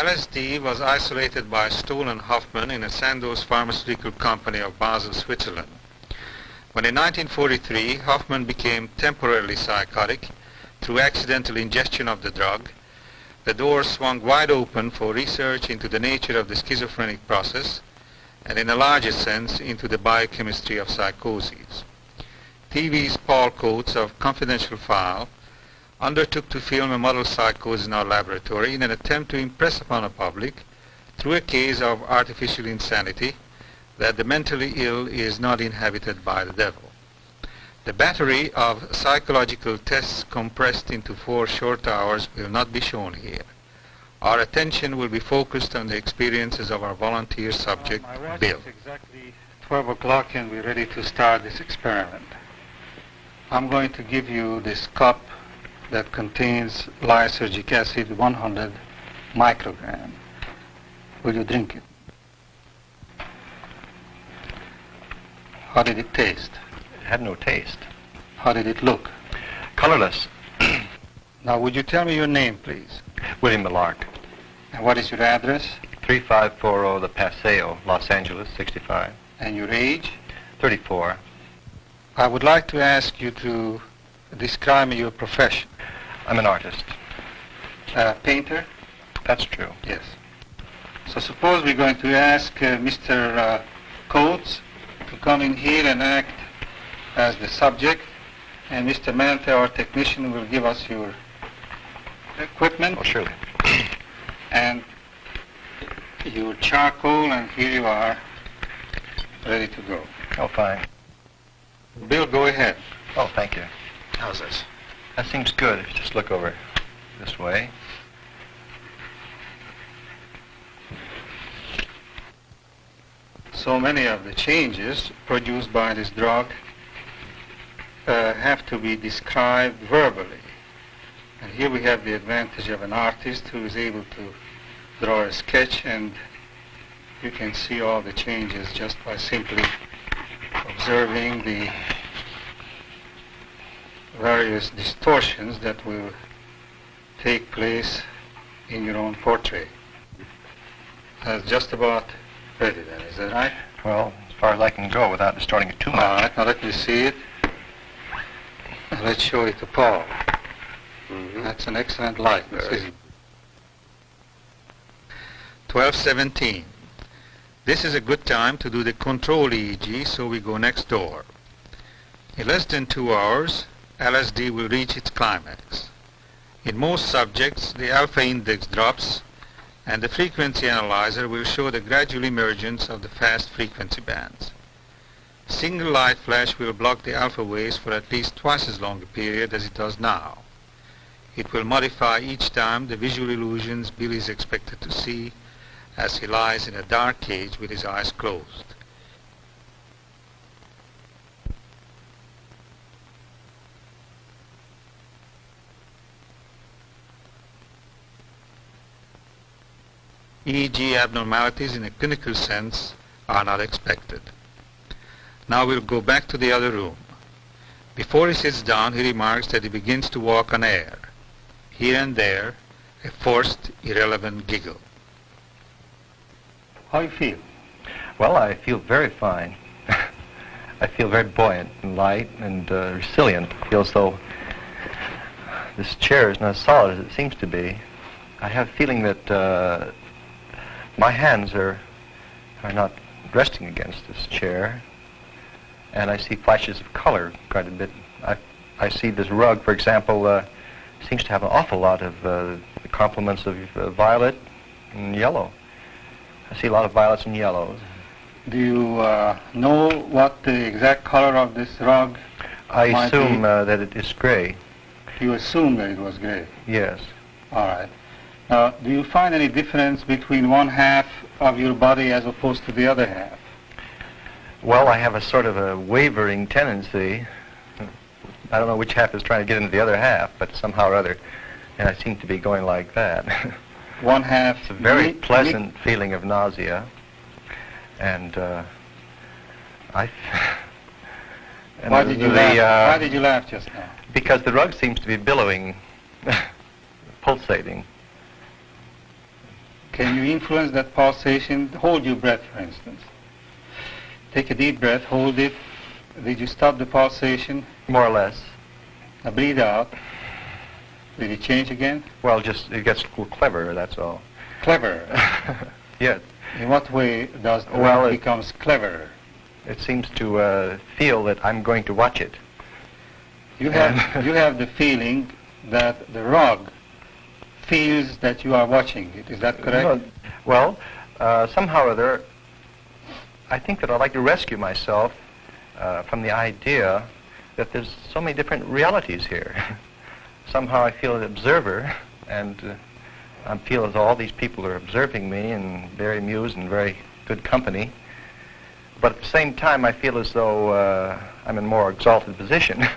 LSD was isolated by Stoll and Hoffman in a Sandoz pharmaceutical company of Basel, Switzerland. When in 1943 Hoffman became temporarily psychotic through accidental ingestion of the drug, the door swung wide open for research into the nature of the schizophrenic process and, in a larger sense, into the biochemistry of psychoses. TV's Paul Coates of Confidential File undertook to film a model psychosis in our laboratory in an attempt to impress upon the public, through a case of artificial insanity, that the mentally ill is not inhabited by the devil. The battery of psychological tests compressed into 4 short hours will not be shown here. Our attention will be focused on the experiences of our volunteer subject, Bill. It's exactly 12 o'clock and we're ready to start this experiment. I'm going to give you this cup that contains lysergic acid, 100 microgram. Will you drink it? How did it taste? It had no taste. How did it look? Colorless. Now, would you tell me your name, please? William Millark. And what is your address? 3540 The Paseo, Los Angeles, 65. And your age? 34. I would like to ask you to describe me your profession. I'm an artist. Painter? That's true. Yes. So suppose we're going to ask Mr. Coates to come in here and act as the subject, and Mr. Manta, our technician, will give us your equipment. Oh, surely. And your charcoal, and here you are, ready to go. Oh, fine. Bill, go ahead. Oh, thank you. How's this? That seems good if you just look over this way. So many of the changes produced by this drug have to be described verbally. And here we have the advantage of an artist who is able to draw a sketch, and you can see all the changes just by simply observing the various distortions that will take place in your own portrait. That's just about ready then, is that right? Well, as far as I can go without distorting it too much. All right, now let me see it. Let's show it to Paul. That's an excellent likeness, isn't it? 12:17. This is a good time to do the control EEG, so we go next door. In less than 2 hours, LSD will reach its climax. In most subjects, the alpha index drops, and the frequency analyzer will show the gradual emergence of the fast frequency bands. Single light flash will block the alpha waves for at least twice as long a period as it does now. It will modify each time the visual illusions Bill is expected to see as he lies in a dark cage with his eyes closed. EEG abnormalities in a clinical sense are not expected. Now we'll go back to the other room. Before he sits down, he remarks that he begins to walk on air. Here and there, a forced, irrelevant giggle. How do you feel? Well, I feel very fine. I feel very buoyant and light and resilient. I feel as though this chair is not as solid as it seems to be. I have a feeling that my hands are not resting against this chair, and I see flashes of color quite a bit. I see this rug, for example, seems to have an awful lot of the complements of violet and yellow. I see a lot of violets and yellows. Do you know what the exact color of this rug I might assume be? that it is gray. You assume that it was gray. Yes. All right. Now, do you find any difference between one half of your body as opposed to the other half? Well, I have a sort of a wavering tendency. I don't know which half is trying to get into the other half, but somehow or other, and I seem to be going like that. One half. It's a very pleasant feeling of nausea, and I. And Why did you laugh? Why did you laugh just now? Because the rug seems to be billowing, pulsating. Can you influence that pulsation? Hold your breath, for instance. Take a deep breath, hold it. Did you stop the pulsation? More or less. Now breathe out. Did it change again? Well, just it gets a little cleverer, that's all. Clever. Yes. In what way does the Well, rug becomes cleverer? It seems to feel that I'm going to watch it. You have the feeling that the rug feels that you are watching it. Is that correct? No, well, somehow or other, I think that I'd like to rescue myself from the idea that there's so many different realities here. Somehow I feel an observer, and I feel as though all these people are observing me and very amused and very good company. But at the same time, I feel as though I'm in a more exalted position.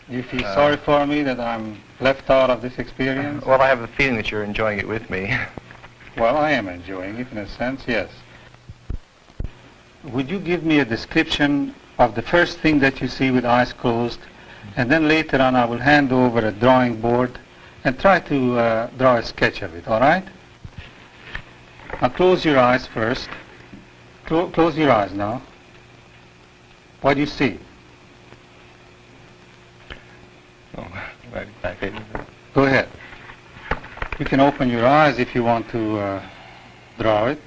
Do you feel sorry for me that I'm left out of this experience? Well, I have the feeling that you're enjoying it with me. Well, I am enjoying it in a sense, yes. Would you give me a description of the first thing that you see with eyes closed, and then later on I will hand over a drawing board and try to draw a sketch of it, all right? Now close your eyes first. Close your eyes now. What do you see? Oh, my favorite. Go ahead. You can open your eyes if you want to draw it.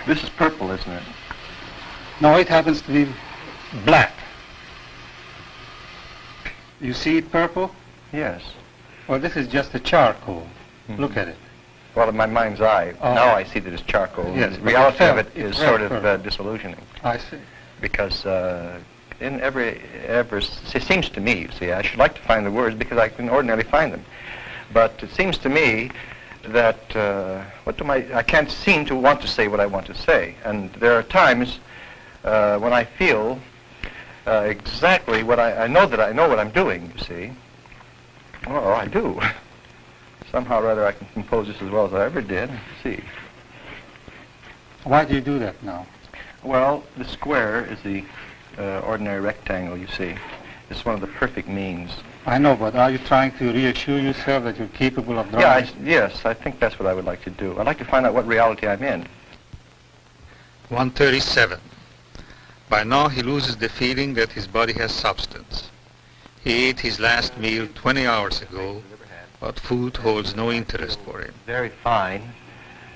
This is purple, isn't it? No, it happens to be black. You see it purple? Yes. Well, this is just a charcoal. Mm-hmm. Look at it. Well, in my mind's eye, Oh. now I see that it's charcoal. Yes, The but reality of it it's is red sort of purple. disillusioning. I see. Because in it seems to me, you see, I should like to find the words because I can ordinarily find them. But it seems to me that I can't seem to want to say what I want to say. And there are times when I feel exactly what I know that I know what I'm doing, you see. Oh, I do. Somehow or other I can compose this as well as I ever did. See. Why do you do that now? Well, the square is the ordinary rectangle, you see. It's one of the perfect means. I know, but are you trying to reassure yourself that you're capable of drawing? Yes, I think that's what I would like to do. I'd like to find out what reality I'm in. 137. By now he loses the feeling that his body has substance. He ate his last meal 20 hours ago, but food holds no interest for him. Very fine.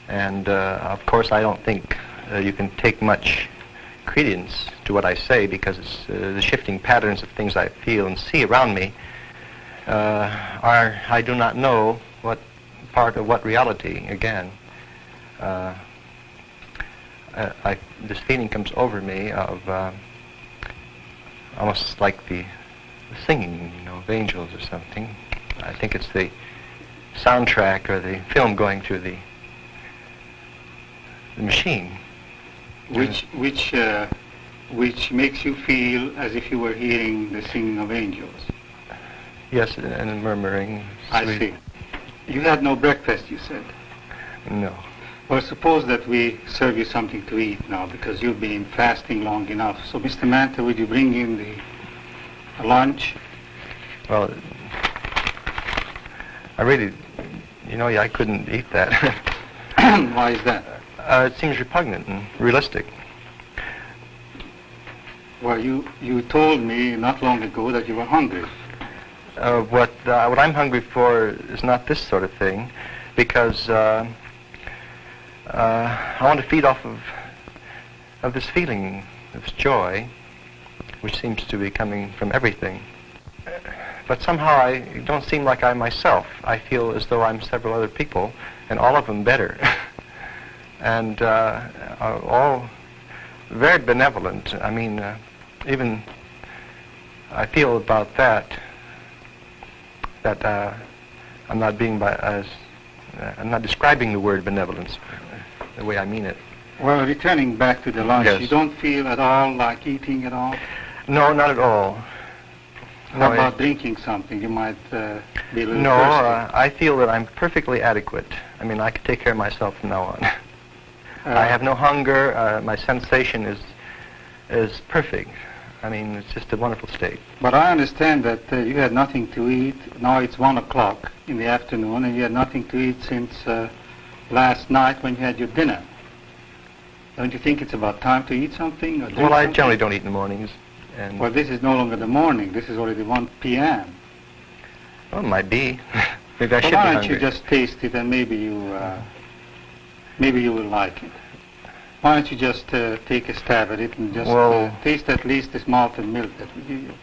And of course I don't think you can take much credence to what I say because it's the shifting patterns of things I feel and see around me I do not know what part of what reality, again. This feeling comes over me of almost like the singing, of angels or something. I think it's the soundtrack or the film going through the machine. Which makes you feel as if you were hearing the singing of angels. Yes, and murmuring. I see. You had no breakfast, you said. No. Well, suppose that we serve you something to eat now because you've been fasting long enough. So, Mr. Manta, would you bring in the lunch? Well, I really, I couldn't eat that. Why is that? It seems repugnant and realistic. Well, you told me not long ago that you were hungry. What I'm hungry for is not this sort of thing, because I want to feed off of this feeling, this joy, which seems to be coming from everything. But somehow I don't seem like I myself. I feel as though I'm several other people, and all of them better, and all very benevolent. I mean, even I feel about that I'm not I'm not describing the word benevolence the way I mean it. Well, returning back to the lunch, Yes. You don't feel at all like eating at all? No, not at all. How No, about drinking something? You might be a little No, thirsty. I feel that I'm perfectly adequate. I mean, I can take care of myself from now on. I have no hunger. My sensation is is perfect. I mean, it's just a wonderful state. But I understand that you had nothing to eat. Now it's 1 o'clock in the afternoon, and you had nothing to eat since last night when you had your dinner. Don't you think it's about time to eat something? Or drink Well, I something? generally don't eat in the mornings. And Well, this is no longer the morning. This is already 1 p.m. well, it might be. Maybe I Well, should be why don't hungry. you just taste it, and maybe you will like it. Why don't you just take a stab at it and just Well- taste at least this malted milk that we give you?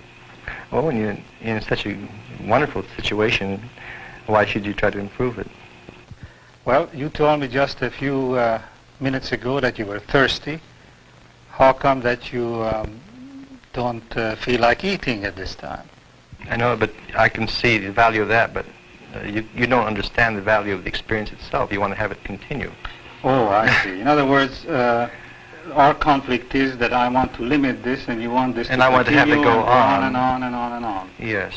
Well, when you're in such a wonderful situation, why should you try to improve it? Well, you told me just a few minutes ago that you were thirsty. How come that you don't feel like eating at this time? I know, but I can see the value of that, but you don't understand the value of the experience itself. You want to have it continue. Oh, I see. In other words, our conflict is that I want to limit this and you want this And to I want to have it continue go and on. and on and on and on. Yes.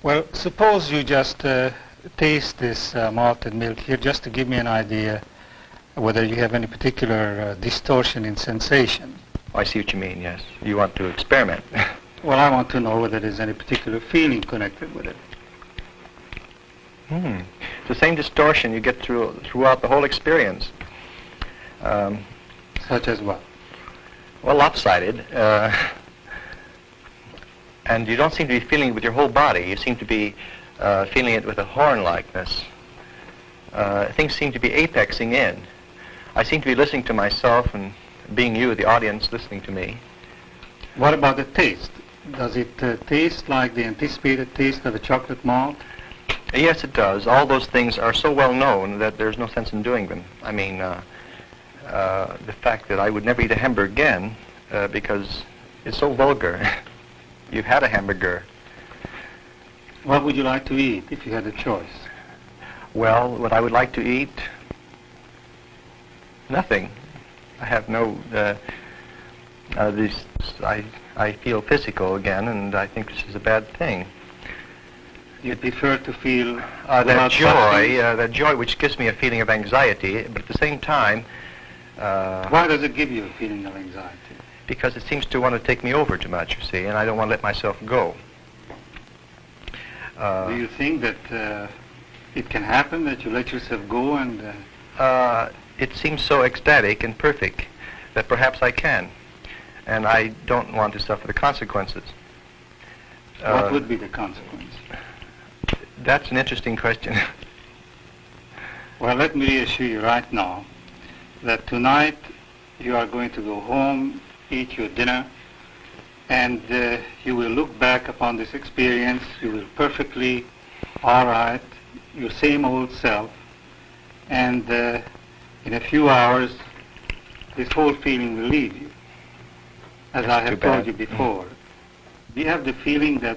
Well, suppose you just taste this malted milk here just to give me an idea whether you have any particular distortion in sensation. I see what you mean, yes. You want to experiment. Well, I want to know whether there's any particular feeling connected with it. It's the same distortion you get throughout the whole experience. Such as what? Well, lopsided. And you don't seem to be feeling it with your whole body. You seem to be feeling it with a horn-likeness. Things seem to be apexing in. I seem to be listening to myself and being you, the audience, listening to me. What about the taste? Does it taste like the anticipated taste of a chocolate malt? Yes, it does. All those things are so well known that there's no sense in doing them. I mean, the fact that I would never eat a hamburger again because it's so vulgar. You've had a hamburger. What would you like to eat if you had a choice? Well, what I would like to eat? Nothing. I have no... I feel physical again, and I think this is a bad thing. You prefer to feel That without joy, suffering? that joy which gives me a feeling of anxiety, but at the same time, Why does it give you a feeling of anxiety? because it seems to want to take me over too much, you see, and I don't want to let myself go. Do you think that it can happen that you let yourself go and... It seems so ecstatic and perfect that perhaps I can, and I don't want to suffer the consequences. what would be the consequence? That's an interesting question. Well, let me reassure you right now that tonight you are going to go home, eat your dinner, and you will look back upon this experience. You will perfectly, all right, your same old self, and in a few hours, this whole feeling will leave you, as I have Too bad. told you before. Do you have the feeling that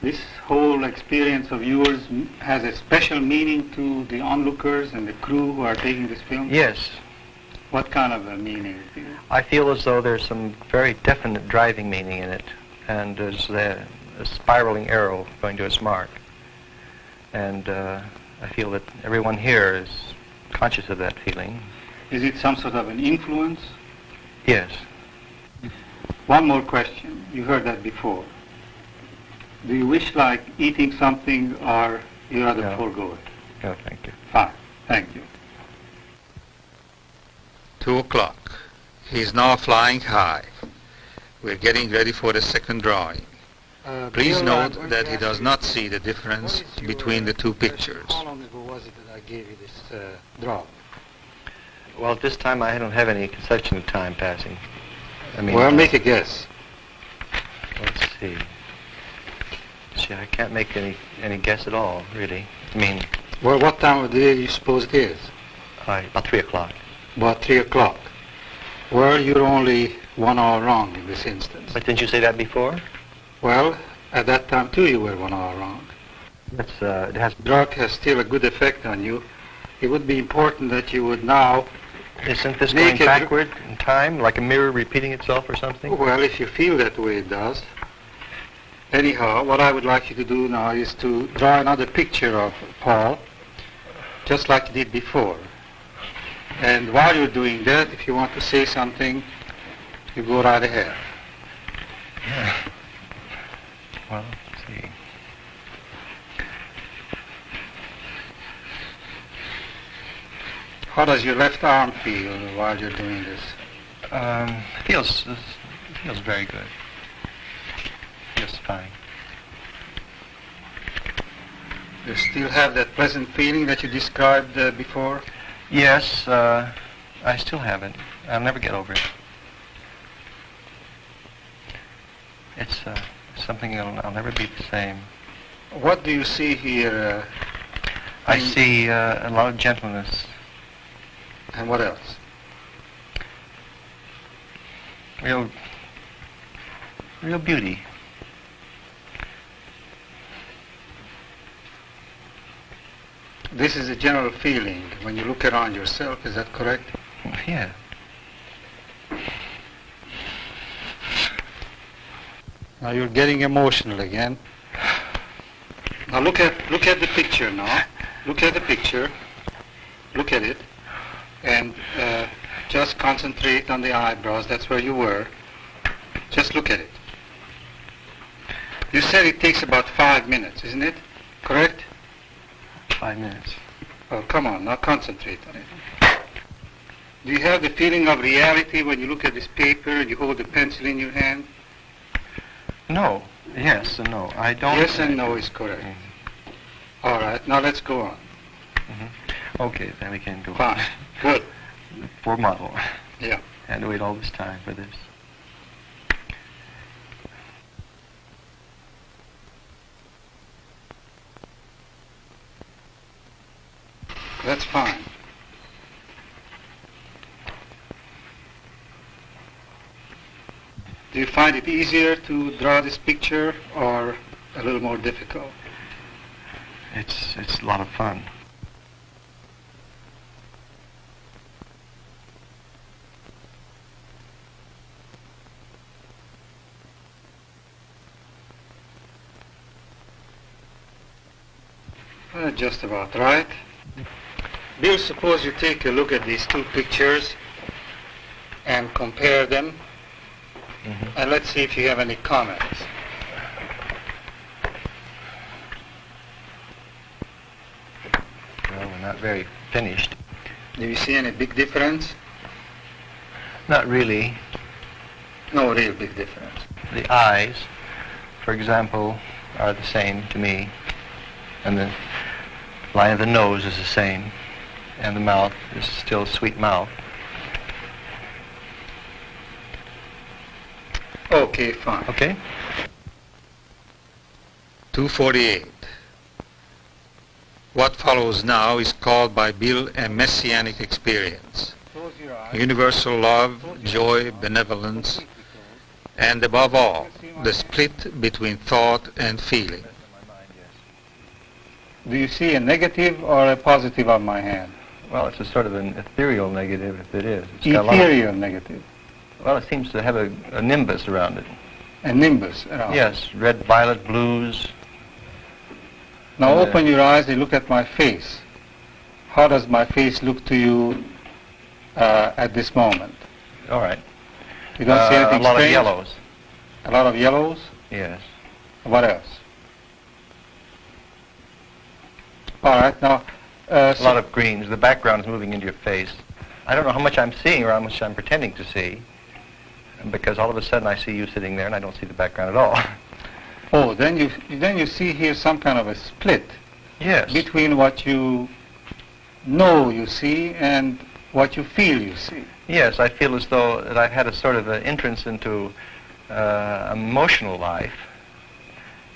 this whole experience of yours has a special meaning to the onlookers and the crew who are taking this film? Yes, What kind of a meaning? I feel as though there's some very definite driving meaning in it, and there's a spiraling arrow going to its mark. And I feel that everyone here is conscious of that feeling. Is it some sort of an influence? Yes. One more question. You heard that before. Do you wish like eating something or you rather No. forego it? No, thank you. Fine. Thank you. 2 o'clock. He's now flying high. We're getting ready for the second drawing. Please note that he does not see the difference between the two pictures. How long ago was it that I gave you this draw? Well, at this time I don't have any conception of time passing. I mean, Well, make a guess. let's see. See, I can't make any guess at all, really. I mean, Well, what time of the day do you suppose it is? about 3 o'clock. About 3 o'clock. Well, you're only 1 hour wrong in this instance. But didn't you say that before? Well, at that time too you were 1 hour wrong. That's, it has... Drug has still a good effect on you. It would be important that you would now, Isn't this Make going it- backward in time, like a mirror repeating itself or something? well, if you feel that way it does. Anyhow, what I would like you to do now is to draw another picture of Paul, just like you did before. And while you're doing that, if you want to say something, You go right ahead. Yeah. Well, let's see. How does your left arm feel while you're doing this? Feels very good. Feels fine. You still have that pleasant feeling that you described before? Yes, I still have it. I'll never get over it. It's something I'll never be the same. What do you see here? I see a lot of gentleness. And what else? Real beauty. This is a general feeling when you look around yourself, is that correct? Yeah. Now you're getting emotional again. Now look at the picture now. Look at the picture. Look at it. And just concentrate on the eyebrows. That's where you were. Just look at it. You said it takes about 5 minutes, isn't it? Correct? 5 minutes. Oh, come on. Now concentrate on it. Do you have the feeling of reality when you look at this paper and you hold the pencil in your hand? No. Yes and no. I don't. Yes and no is correct. All right. Now let's go on. Okay, then we can go. Fine. Good. Poor model. Yeah. Had to wait all this time for this. That's fine. Do you find it easier to draw this picture or a little more difficult? It's a lot of fun. Just about right. Bill, suppose you take a look at these two pictures and compare them, and let's see if you have any comments. Well, we're not very finished. Do you see any big difference? Not really. No real big difference. The eyes, for example, are the same to me, and the line of the nose is the same, and the mouth is still a sweet mouth. Okay, fine. Okay? 248. What follows now is called by Bill a messianic experience. Close your eyes. Universal love, joy, benevolence, and above all, the split between thought and feeling. Do you see a negative or a positive on my hand? Well, it's a sort of an ethereal negative, if it is. It's got a lot of- Ethereal negative. well, it seems to have a nimbus around it. A nimbus around. Yes, red, violet, blues. Now Yeah. open your eyes and look at my face. How does my face look to you at this moment? All right. You don't see anything a lot strange? of yellows. A lot of yellows? Yes. What else? All right, now... A lot of greens. The background is moving into your face. I don't know how much I'm seeing or how much I'm pretending to see, because all of a sudden I see you sitting there and I don't see the background at all. Oh, then you see here some kind of a split Yes. between what you know you see and what you feel you see. Yes, I feel as though that I've had a sort of an entrance into emotional life,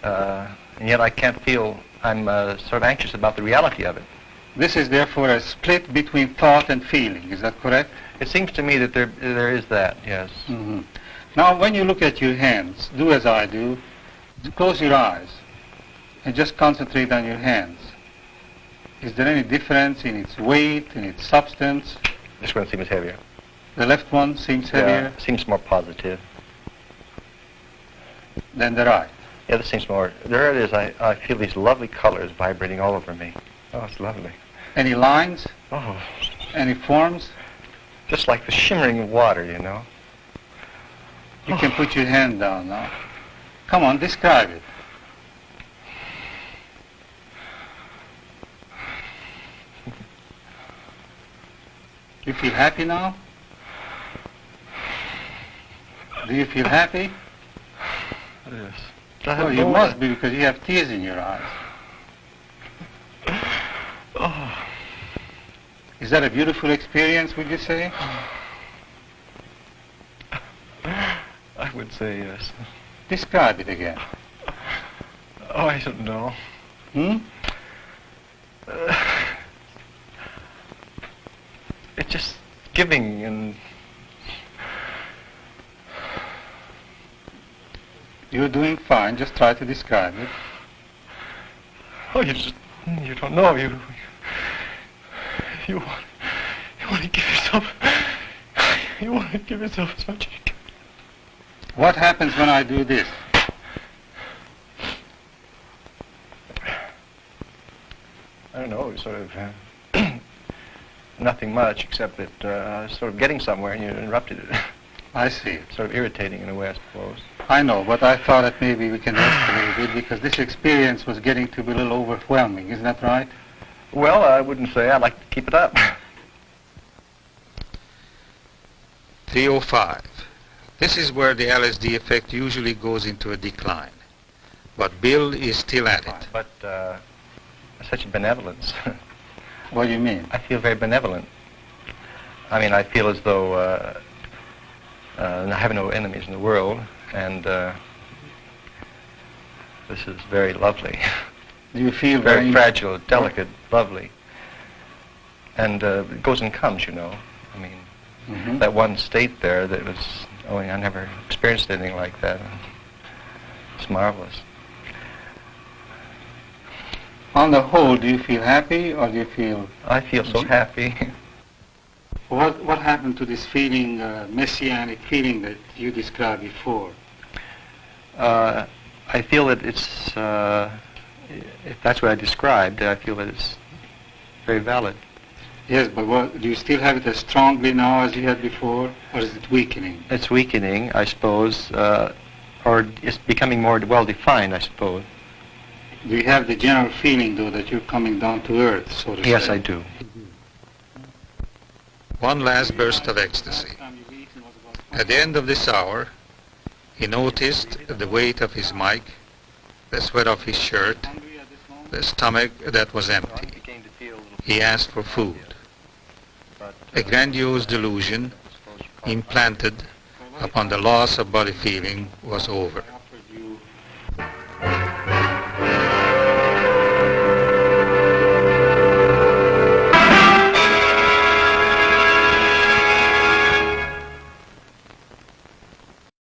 and yet I can't feel, I'm sort of anxious about the reality of it. This is therefore a split between thought and feeling, is that correct? It seems to me that there is that, yes. Mm-hmm. Now when you look at your hands, do as I do, close your eyes and just concentrate on your hands. Is there any difference in its weight, in its substance? This one seems heavier. The left one seems heavier Seems more positive. than the right. Yeah, this seems more, there it is, I feel these lovely colors vibrating all over me. Oh, it's lovely. Any lines? Oh, Any forms? just like the shimmering of water, you know. You can put your hand down now. Come on, describe it. You feel happy now? Do you feel happy? Yes. Well, you must be, because you have tears in your eyes. Oh. Is that a beautiful experience, would you say? I would say yes. Describe it again. Oh, I don't know. It's just giving and... You're doing fine. Just try to describe it. Oh, you don't know. You want to give yourself... You want to give yourself as much as you can. What happens when I do this? I don't know, sort of nothing much, except that I was sort of getting somewhere and you interrupted it. I see. Sort of irritating in a way, I suppose. I know, but I thought that maybe we can rest a little bit, because this experience was getting to be a little overwhelming. Isn't that right? Well, I wouldn't say. I'd like to keep it up. 3:05. This is where the LSD effect usually goes into a decline. But Bill is still at it. But such a benevolence. What do you mean? I feel very benevolent. I mean, I feel as though I have no enemies in the world, and this is very lovely. Do you feel very fragile, delicate, lovely. And it goes and comes, you know. I mean, that one state there that was, I never experienced anything like that. It's marvelous. On the whole, do you feel happy, or do you feel... I feel so happy. What happened to this feeling, messianic feeling that you described before? I feel that it's, if that's what I described, I feel that it's very valid. Yes, but do you still have it as strongly now as you had before, or is it weakening? It's weakening, I suppose, or it's becoming more well-defined, I suppose. Do you have the general feeling, though, that you're coming down to earth, so to say? Yes, I do. One last burst of ecstasy. At the end of this hour, he noticed the weight of his mic, the sweat of his shirt, the stomach that was empty. He asked for food. A grandiose delusion implanted upon the loss of body feeling was over.